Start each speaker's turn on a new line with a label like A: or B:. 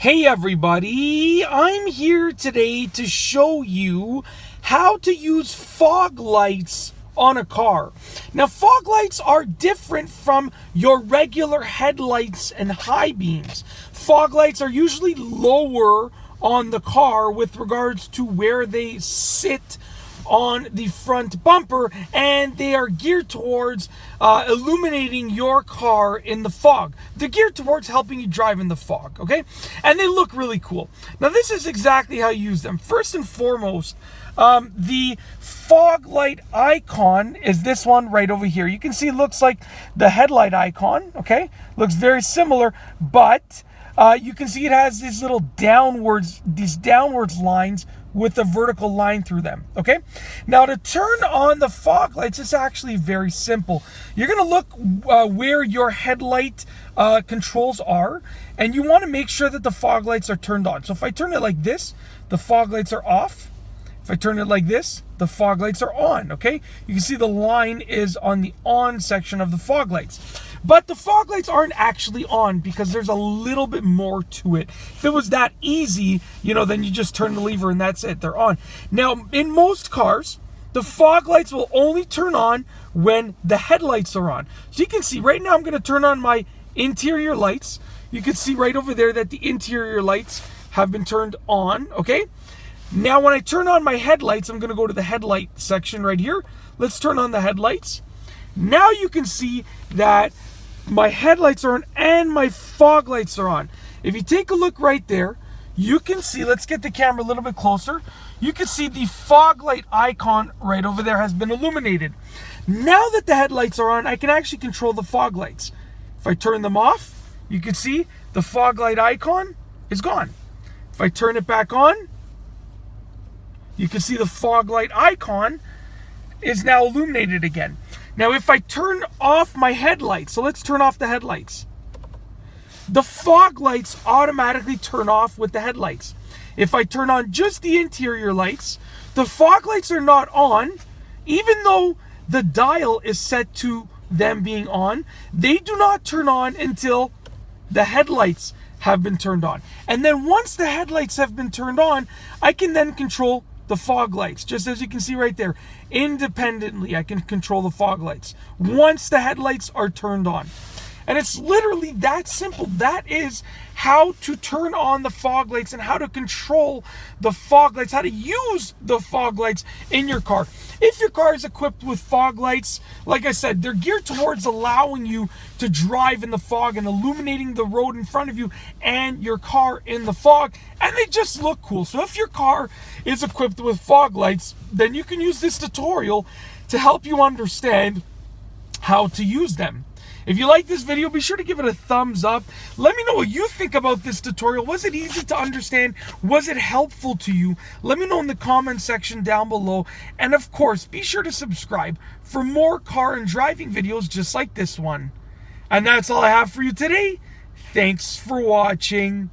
A: Hey everybody, I'm here today to show you how to use fog lights on a car. Now, fog lights are different from your regular headlights and high beams. Fog lights are usually lower on the car with regards to where they sit on the front bumper, and they are geared towards illuminating your car in the fog. They're geared towards helping you drive in the fog, okay? And they look really cool. Now, this is exactly how you use them. First and foremost, the fog light icon is this one right over here. You can see it looks like the headlight icon, okay? Looks very similar, but you can see it has these little downwards lines with a vertical line through them, okay? Now, to turn on the fog lights, it's actually very simple. You're gonna look where your headlight controls are, and you wanna make sure that the fog lights are turned on. So if I turn it like this, the fog lights are off. If I turn it like this, the fog lights are on, okay? You can see the line is on the on section of the fog lights. But the fog lights aren't actually on because there's a little bit more to it. If it was that easy, then you just turn the lever and that's it, they're on. Now, in most cars, the fog lights will only turn on when the headlights are on. So you can see right now I'm gonna turn on my interior lights. You can see right over there that the interior lights have been turned on, okay? Now, when I turn on my headlights, I'm gonna go to the headlight section right here. Let's turn on the headlights. Now you can see that my headlights are on and my fog lights are on. If you take a look right there, you can see, let's get the camera a little bit closer. You can see the fog light icon right over there has been illuminated. Now that the headlights are on, I can actually control the fog lights. If I turn them off, you can see the fog light icon is gone. If I turn it back on, you can see the fog light icon is now illuminated again. Now, if I turn off my headlights, so let's turn off the headlights. The fog lights automatically turn off with the headlights. If I turn on just the interior lights, the fog lights are not on, even though the dial is set to them being on. They do not turn on until the headlights have been turned on. And then once the headlights have been turned on, I can then control the fog lights, just as you can see right there. Independently, I can control the fog lights once the headlights are turned on. And it's literally that simple. That is how to turn on the fog lights and how to control the fog lights, how to use the fog lights in your car. If your car is equipped with fog lights, like I said, they're geared towards allowing you to drive in the fog and illuminating the road in front of you and your car in the fog, and they just look cool. So if your car is equipped with fog lights, then you can use this tutorial to help you understand how to use them. If you like this video, be sure to give it a thumbs up. Let me know what you think about this tutorial. Was it easy to understand? Was it helpful to you? Let me know in the comment section down below. And of course, be sure to subscribe for more car and driving videos just like this one. And that's all I have for you today. Thanks for watching.